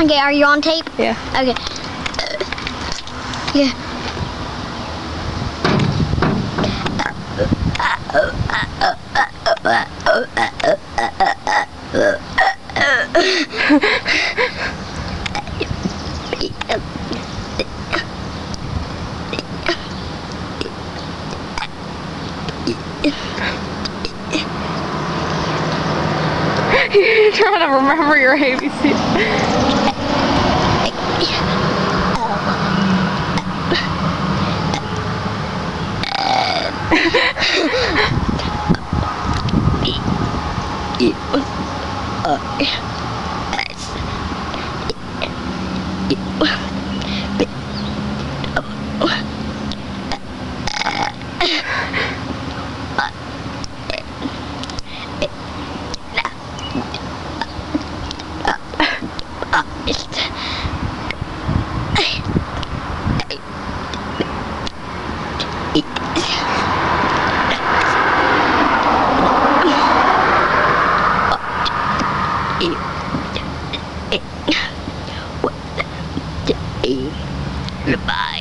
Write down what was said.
Okay, are you on tape? Yeah. Okay. Yeah. You're trying to remember your ABC. Goodbye.